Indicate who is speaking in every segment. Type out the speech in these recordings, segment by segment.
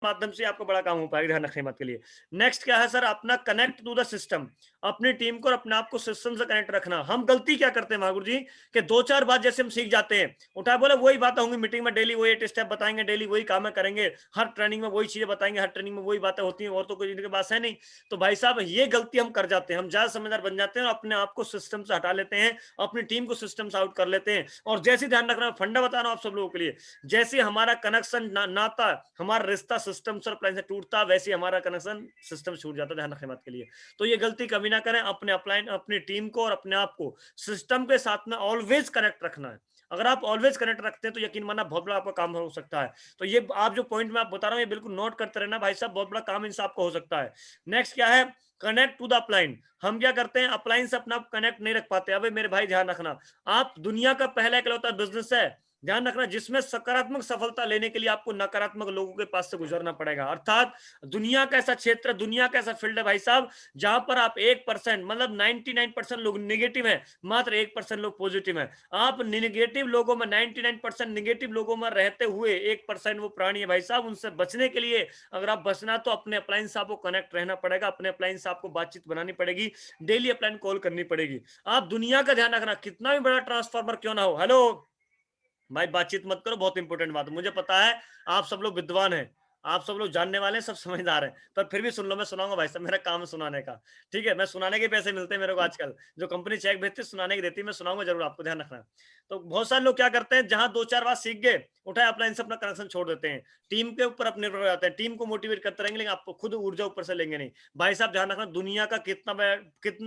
Speaker 1: माध्यम से आपका बड़ा काम हो पाएगा, ध्यान रखने बात के लिए। नेक्स्ट क्या है सर, अपना कनेक्ट टू द सिस्टम, अपनी टीम को और अपने आप को सिस्टम से कनेक्ट रखना। हम गलती क्या करते हैं महागुरु जी, कि 2-4 बात जैसे हम सीख जाते हैं, उठा बोले वही बातें होंगी मीटिंग में, डेली वही 8 स्टेप बताएंगे, डेली वही काम करेंगे, हर ट्रेनिंग में वही चीजें बताएंगे, हर ट्रेनिंग में वही बातें होती हैं, और तो कोई इनके पास है नहीं। तो भाई साहब ये गलती हम कर जाते हैं, हम ज्यादा समझदार बन जाते हैं और अपने आप को सिस्टम से हटा लेते हैं, अपनी टीम को सिस्टम से आउट कर लेते हैं। और जैसे ध्यान रखना, फंडा बता रहा हूं आप सब लोगों के लिए, जैसे हमारा कनेक्शन नाता, हमारा रिश्ता सिस्टम से अप्लाइन से टूटता, वैसे हमारा कनेक्शन सिस्टम से छूट जाता है, ध्यान रखने बात के लिए। तो ये गलती कभी ना करें, अपने अपलाइन, अपनी टीम को और अपने आप को सिस्टम के साथ में ऑलवेज कनेक्ट रखना है। अगर आप ऑलवेज कनेक्ट रखते हैं तो यकीन मानना बहुत बड़ा आपका काम हो सकता है। तो ये आप जो पॉइंट मैं आप बता रहा हूं, ये बिल्कुल नोट करते रहना भाई साहब, बहुत बड़ा काम इनसे आपको हो सकता है। नेक्स्ट क्या है, कनेक्ट टू द अपलाइन। हम क्या करते हैं, अपलाइन से अपना कनेक्ट नहीं रख पाते। अबे मेरे भाई ध्यान रखना, आप दुनिया का पहला इकलौता बिजनेस है, ध्यान रखना, जिसमें सकारात्मक सफलता लेने के लिए आपको नकारात्मक लोगों के पास से गुजरना पड़ेगा। अर्थात दुनिया का ऐसा क्षेत्र, दुनिया का ऐसा फील्ड है भाई साहब, जहां पर आप 1% मतलब 99% लोग निगेटिव है, मात्र 1% लोग पॉजिटिव है। आप निगेटिव लोगों में, 99% निगेटिव लोगों में रहते हुए 1% वो प्राणी है भाई साहब, उनसे बचने के लिए अगर आप बचना तो अपने अपलाइन से आपको कनेक्ट रहना पड़ेगा, अपने अपलाइन से आपको बातचीत बनानी पड़ेगी, डेली अपलाइन कॉल करनी पड़ेगी। आप दुनिया का ध्यान रखना, कितना भी बड़ा ट्रांसफार्मर क्यों ना हो, हेलो भाई बातचीत मत करो, बहुत इंपॉर्टेंट बात है, मुझे पता है आप सब लोग विद्वान हैं, आप सब लोग जानने वाले हैं, सब समझदार हैं, पर फिर भी सुन लो, मैं सुनाऊंगा भाई साहब, मेरा काम है सुनाने का। ठीक है, मैं सुनाने के पैसे मिलते हैं मेरे को आजकल, जो कंपनी चेक भेजती है सुनाने की देती है, मैं सुनाऊंगा जरूर, आपको ध्यान रखना। तो बहुत सारे लोग क्या करते हैं, जहां 2-4 बात सीख गए, उठाए अपना इनसे अपना कनेक्शन छोड़ देते हैं, टीम के ऊपर अपने निर्भर हो जाते हैं, टीम को मोटिवेट करते रहेंगे लेकिन आपको खुद ऊर्जा ऊपर से लेंगे नहीं। भाई साहब ध्यान रखना, दुनिया का कितना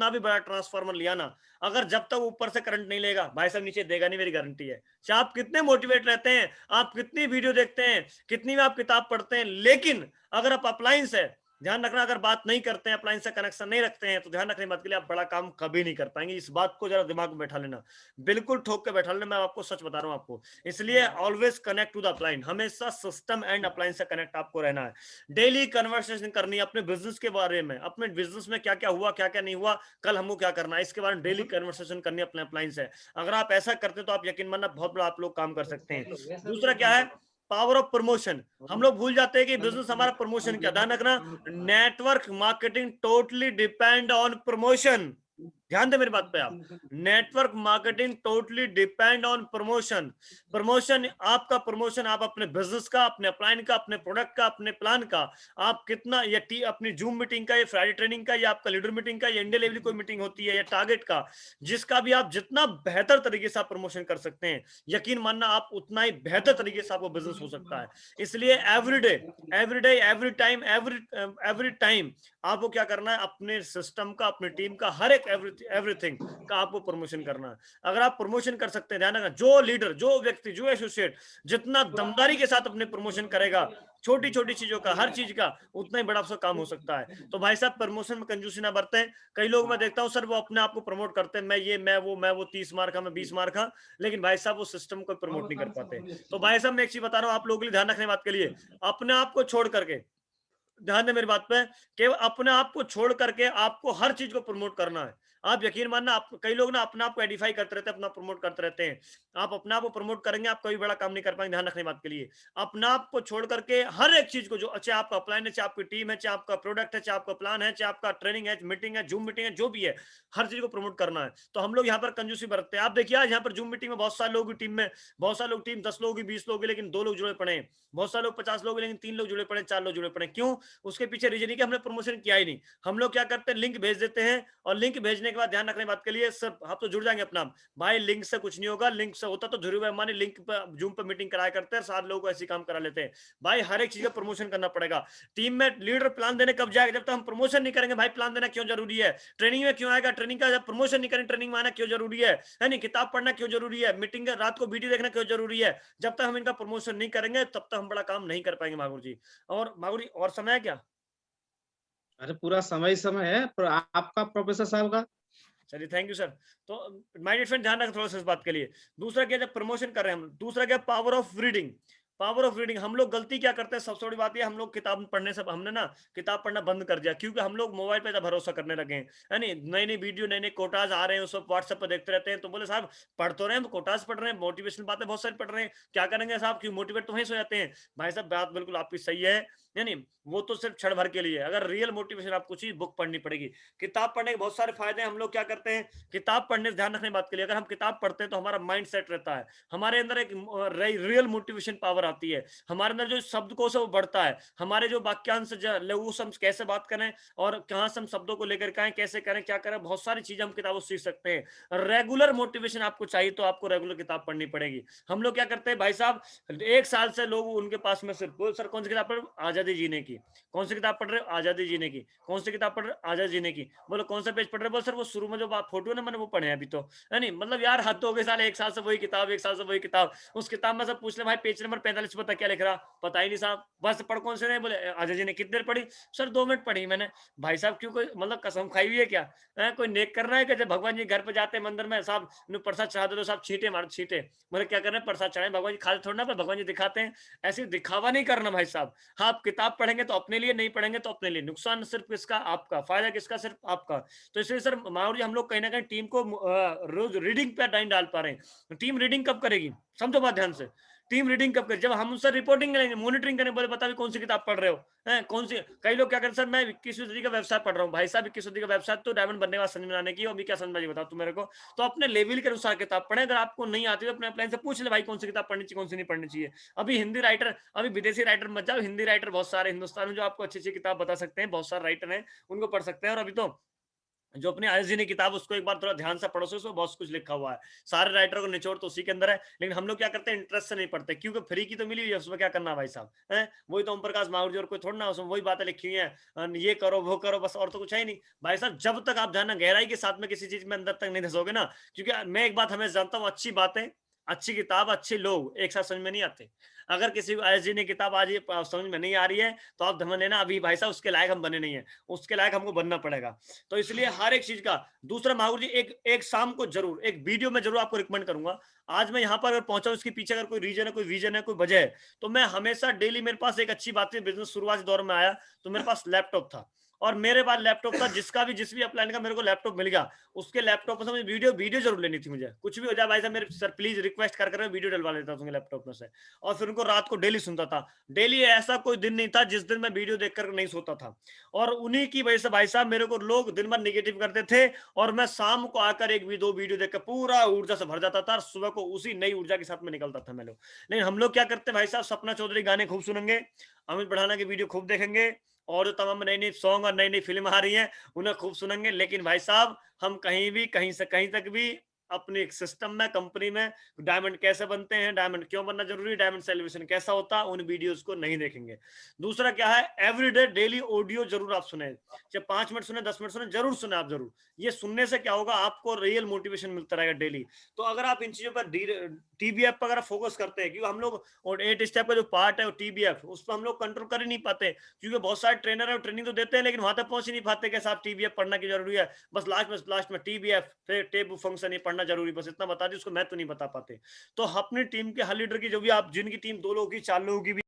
Speaker 1: भी बड़ा ट्रांसफार्मर लिया ना, अगर जब तक ऊपर से करंट नहीं लेगा भाई साहब नीचे देगा नहीं, मेरी गारंटी है। चाहे आप कितने मोटिवेट रहते हैं, आप कितनी वीडियो देखते हैं, कितनी भी आप किताब पढ़ते हैं, लेकिन अगर आप अप्लायंस है, ध्यान रखना, अगर बात नहीं करते हैं, अप्लायंस से कनेक्शन नहीं रखते हैं, तो ध्यान रखने बात के लिए आप बड़ा काम कभी नहीं कर पाएंगे। इस बात को जरा दिमाग में बैठा लेना, बिल्कुल ठोक के बैठा लेना, मैं आपको सच बता रहा हूं आपको। इसलिए always connect to the upline, हमेशा सिस्टम एंड अपलाइन से कनेक्ट आपको रहना है। डेली कन्वर्सेशन करनी है अपने बिजनेस के बारे में, अपने बिजनेस में क्या क्या हुआ, क्या क्या नहीं हुआ, कल हमको क्या करना है, इसके बारे में डेली कन्वर्सेशन करनी है अपने अपलाइन से। अगर आप ऐसा करते तो आप यकीन मानना बहुत बड़ा आप लोग काम कर सकते हैं। दूसरा क्या है, पावर ऑफ प्रमोशन। हम लोग भूल जाते हैं कि बिजनेस हमारा प्रमोशन क्या, ध्यान रखना, network marketing totally depend on promotion. ध्यान दे मेरी बात पे आप, network marketing totally depend on promotion. Promotion, आपका प्रमोशन, आप अपने बिजनेस का, अपने अपलाइन का, अपने प्रोडक्ट का, अपने प्लान का, आप कितना, या अपनी जूम मीटिंग का, या फ्राइडे ट्रेनिंग का, या आपका लीडर मीटिंग का, या इंडिया लेवल कोई मीटिंग होती है, या टारगेट का, जिसका भी आप जितना बेहतर तरीके से आप प्रमोशन कर सकते हैं, यकीन मानना आप उतना ही बेहतर तरीके से आपको बिजनेस हो सकता है। इसलिए एवरी डे एवरी टाइम आपको क्या करना है, अपने सिस्टम का, अपनी टीम का, हर एक एवरीथिंग का आपको प्रमोशन करना है। अगर आप प्रमोशन कर सकते हैं, ध्यान रखना, जो लीडर, जो व्यक्ति, जो एसोसिएट जितना दमदारी के साथ अपने प्रमोशन करेगा, छोटी छोटी चीजों का, हर चीज का, उतना ही बड़ा आपका काम हो सकता है। तो भाई साहब प्रमोशन में कंजूसी ना बरतें। कई लोग मैं देखता हूं सर, वो अपने आप को प्रमोट करते हैं, मैं ये, मैं वो 30 मार्क का, मैं 20 मार्क का, लेकिन भाई साहब वो सिस्टम को प्रमोट नहीं कर पाते। तो भाई साहब मैं एक चीज बता रहा हूं आप लोगों के लिए, ध्यान रखने बात के लिए, अपने आप को छोड़ करके, ध्यान दें मेरी बात पे, केवल अपने आप को छोड़ करके आपको हर चीज को प्रमोट करना है। आप यकीन मानना, आप कई लोग ना अपने आप को एडिफाई करते रहते हैं, अपना प्रमोट करते रहते हैं। आप अपने आप को प्रमोट करेंगे, आप कभी बड़ा काम नहीं कर पाएंगे, ध्यान रखने बात के लिए। अपने आप को छोड़ करके हर एक चीज को, जो चाहे आपका अपलाइन है, चाहे आपकी टीम है, चाहे आपका प्रोडक्ट है, चाहे आपका प्लान है, चाहे आपका ट्रेनिंग है, मीटिंग है, जूम मीटिंग है, जो भी है, हर चीज को प्रमोट करना है। तो हम लोग यहाँ पर कंजूसी बरतते हैं। आप देखिए आज यहाँ पर जूम मीटिंग में बहुत सारे लोग टीम में, बहुत सारे लोग टीम 10 लोग, 20 लोग, लेकिन 2 लोग जुड़े पड़े हैं। बहुत सारे लोग 50 लोग, लेकिन 3 लोग जुड़े पड़े, 4 लोग जुड़े पड़े, क्यों? उसके पीछे रीजन है कि हमने प्रमोशन किया ही नहीं। हम लोग क्या करते हैं, लिंक भेज देते हैं, और लिंक भेजने के बाद ध्यान रखने बात के लिए, सब आप तो जुड़ जाएंगे अपना, भाई लिंक से कुछ नहीं होगा। लिंक से होता तो ध्रुव अंबानी लिंक पर, जूम पर मीटिंग कराया करते हैं, 7 लोगों को ऐसे काम करा लेते हैं। भाई हर एक चीज का प्रमोशन करना पड़ेगा। टीम में लीडर प्लान देने कब जाएगा, जब तक हम प्रमोशन नहीं करेंगे। भाई प्लान देना क्यों जरूरी है, ट्रेनिंग में क्यों आएगा, ट्रेनिंग का जब प्रमोशन नहीं करें, ट्रेनिंग में आना क्यों जरूरी है नहीं, किताब पढ़ना क्यों जरूरी है, मीटिंग रात को वीडियो देखना क्यों जरूरी है। जब तक हम इनका प्रमोशन नहीं करेंगे, तब तक हम बड़ा काम नहीं कर पाएंगे मागुर जी। और मागुर जी, और समय है क्या?
Speaker 2: अरे पूरा समय ही समय है, पर आपका प्रोफेसर साहब का।
Speaker 1: चलिए थैंक यू सर। तो माय डियर फ्रेंड ध्यान रखें थोड़ा सा इस बात के लिए। दूसरा क्या, जब प्रमोशन कर रहे हैं हम, दूसरा क्या, power of reading. Power of reading. हम लोग गलती क्या करते हैं, सबसे बड़ी बात ये, हम लोग किताब पढ़ने से, हमने ना किताब पढ़ना बंद कर दिया, क्योंकि हम लोग मोबाइल पे भरोसा करने लगे हैं, है नहीं। नई नई वीडियो, नए नए कोटाज आ रहे हैं, उस सब व्हाट्सएप पर देखते रहते हैं। तो बोले साहब पढ़ तो रहे हैं, कोटाज पढ़ रहे हैं, मोटिवेशनल बातें बहुत सारी पढ़ रहे हैं, क्या करेंगे साहब, क्यों मोटिवेट तो वहीं से हो जाते हैं। भाई साहब बात बिल्कुल आपकी सही है, यानी वो तो सिर्फ क्षण भर के लिए है। अगर रियल मोटिवेशन आपको चाहिए, बुक पढ़नी पड़ेगी। किताब पढ़ने के बहुत सारे फायदे हैं। हम लोग क्या करते हैं, किताब पढ़ने से ध्यान रखने की बात के लिए, अगर हम किताब पढ़ते हैं तो हमारा माइंड सेट रहता है, हमारे अंदर एक रियल मोटिवेशन पावर आती है, हमारे अंदर जो शब्दकोश है वो बढ़ता है, हमारे जो वाक्यांश लघु हम कैसे बात करें और कहाँ से हम शब्दों को लेकर के आए, कैसे करें, क्या करें, बहुत सारी चीजें हम किताबों से सीख सकते हैं। रेगुलर मोटिवेशन आपको चाहिए तो आपको रेगुलर किताब पढ़नी पड़ेगी। हम लोग क्या करते हैं भाई साहब, 1 साल से लोग उनके पास में सिर्फ, बोल सर कौन सी किताब पढ़ रहे हो? आजादी जीने की। कौन सी किताब पढ़ रहे हो? आजादी जीने की। कौन सी किताब पढ़ रहे हो? आजादी जीने की। बोलो कौन सा पेज पढ़ रहे हो? बोलो सर वो शुरू में जो फोटो है ना, मैंने वो पढ़े हैं अभी तो, है नहीं। मतलब यार हद हो गई साल, 1 साल से वही किताब, 1 साल से वही किताब। उस किताब में सब पूछ ले भाई पेज नंबर 45 पता क्या लिख रहा, पता ही नहीं साहब। बस पढ़ कौन से नहीं, बोले आजादी जी ने कितनी देर पढ़ी, सर 2 मिनट पढ़ी मैंने। भाई साहब क्यों, कोई मतलब कसम खाई हुई है क्या? कोई नेक कर रहा है कि जब भगवान जी घर पे जाते हैं मंदिर में, साहब प्रसाद चढ़ा दो तो साहब छींटे मारो, छींटे। बोले क्या कर रहे हैं, प्रसाद चढ़ाए, भगवान जी खाते थोड़ा ना, पर भगवान जी दिखाते हैं। ऐसे दिखावा नहीं करना भाई साहब। हाँ आप किताब पढ़ेंगे तो अपने लिए, नहीं पढ़ेंगे तो अपने लिए। नुकसान सिर्फ किसका? आपका। फायदा किसका? सिर्फ आपका। तो इसलिए सर माहौर जी, हम लोग कहीं ना कहीं टीम को रोज रीडिंग पे नहीं डाल पा रहे हैं। टीम रीडिंग कब करेगी, समझो बात ध्यान से। टीम रीडिंग कब करेगी, जब हम सर रिपोर्टिंग करेंगे, मॉनिटरिंग करेंगे, बोले बता भी कौन सी किताब पढ़ रहे हो, हैं कौन सी। कई लोग क्या करते हैं, सर मैं 21वीं सदी का व्यवसाय पढ़ रहा हूँ। भाई साहब 21वीं सदी का व्यवसाय तो डायमंड बनने के बाद समझ में आने की, अभी क्या समझ में, बताओ तुम मेरे को। तो अपने लेवल के अनुसार किताब पढ़े, अगर आपको नहीं आती तो अपने अपलाइन से पूछ ले भाई कौन सी किताब पढ़नी चाहिए, कौन सी नहीं पढ़नी चाहिए। अभी हिंदी राइटर, अभी विदेशी राइटर मत जाओ, हिंदी राइटर बहुत सारे हिंदुस्तान में जो आपको अच्छी अच्छी किताब बता सकते हैं, बहुत सारे राइटर हैं, उनको पढ़ सकते हैं। और अभी तो जो अपनी आयस जी ने किताब, उसको एक बार थोड़ा ध्यान से पढ़ो, उसमें बहुत कुछ लिखा हुआ है। सारे राइटर को निचोड़ तो उसी के अंदर है। लेकिन हम लोग क्या करते हैं, इंटरेस्ट से नहीं पढ़ते, क्योंकि फ्री की तो मिली हुई है, उसमें क्या करना भाई साहब, है वही तो ओम प्रकाश माहौर जी और कोई थोड़ा ना, उसमें वही बातें लिखी हुई हैं, ये करो वो करो, बस और तो कुछ है ही नहीं। भाई साहब जब तक आप ध्यान गहराई के साथ में किसी चीज में अंदर तक नहीं धसोगे ना, क्योंकि मैं एक बात हमें जानता हूँ, अच्छी बातें, अच्छी किताब, अच्छे लोग एक साथ समझ में नहीं आते। अगर किसी को आयस जी ने किताब आज ये समझ में नहीं आ रही है, तो आप समझ लेना अभी भाई साहब उसके लायक हम बने नहीं है, उसके लायक हमको बनना पड़ेगा। तो इसलिए हर एक चीज का। दूसरा माहौर जी, एक एक शाम को जरूर एक वीडियो में जरूर आपको रिकमेंड करूंगा। आज मैं यहाँ पर अगर पहुंचा, उसके पीछे अगर कोई रीजन है, कोई विजन है, कोई वजह है, तो मैं हमेशा डेली, मेरे पास एक अच्छी बात है, बिजनेस शुरुआती दौर में आया तो मेरे पास लैपटॉप था, और मेरे पास लैपटॉप था, जिसका भी जिस भी अपलाइन का मेरे को लैपटॉप मिल गया, उसके लैपटॉप में से मुझे वीडियो वीडियो जरूर लेनी थी। मुझे कुछ भी हो जाए भाई साहब, मेरे सर प्लीज रिक्वेस्ट कर वीडियो डलवा लेता था लैपटॉप में से, और फिर उनको रात को डेली सुनता था। डेली ऐसा कोई दिन नहीं था जिस दिन मैं वीडियो देखकर नहीं सोता था। और उन्हीं की वजह से भाई साहब मेरे को लोग दिन भर निगेटिव करते थे, और मैं शाम को आकर एक भी दो वीडियो देखकर पूरा ऊर्जा से भर जाता था, और सुबह को उसी नई ऊर्जा के साथ में निकलता था मैं लोग। लेकिन हम लोग क्या करते भाई साहब, सपना चौधरी गाने खूब सुनेंगे, अमित बढ़ाना की वीडियो खूब देखेंगे, और जो तमाम नई नई सॉन्ग और नई नई फिल्म आ रही हैं उन्हें खूब सुनेंगे। लेकिन भाई साहब हम कहीं भी, कहीं से कहीं तक भी अपने एक सिस्टम में, कंपनी में डायमंड कैसे बनते हैं, डायमंड क्यों बनना जरूरी है, डायमंड सेलिब्रेशन कैसा होता है, उन वीडियोस को नहीं देखेंगे। दूसरा क्या है, एवरीडे डेली ऑडियो जरूर आप सुने, चाहे 5 मिनट सुने, 10 मिनट सुने, जरूर सुने आप जरूर। ये सुनने से क्या होगा, आपको रियल मोटिवेशन मिलता रहेगा डेली। तो अगर आप इन चीजों पर टीबीएफ पर अगर फोकस करते हैं, क्योंकि हम लोग, और 8 स्टेप का जो पार्ट है वो टीबीएफ, उस पर हम लोग कंट्रोल कर ही नहीं पाते, क्योंकि बहुत सारे ट्रेनर है ट्रेनिंग तो देते हैं, लेकिन वहां तक पहुंच ही नहीं पाते कि साहब टीबीएफ पढ़ना की जरूरी है। बस लास्ट में टीबीएफ, फिर टेबल फंक्शन ये पढ़ना जरूरी, बस इतना बता दी, उसको मैं तो नहीं बता पाते। तो अपनी टीम के हर लीडर की, जो भी आप, जिनकी टीम 2 लोगों की, 4 लोगों की भी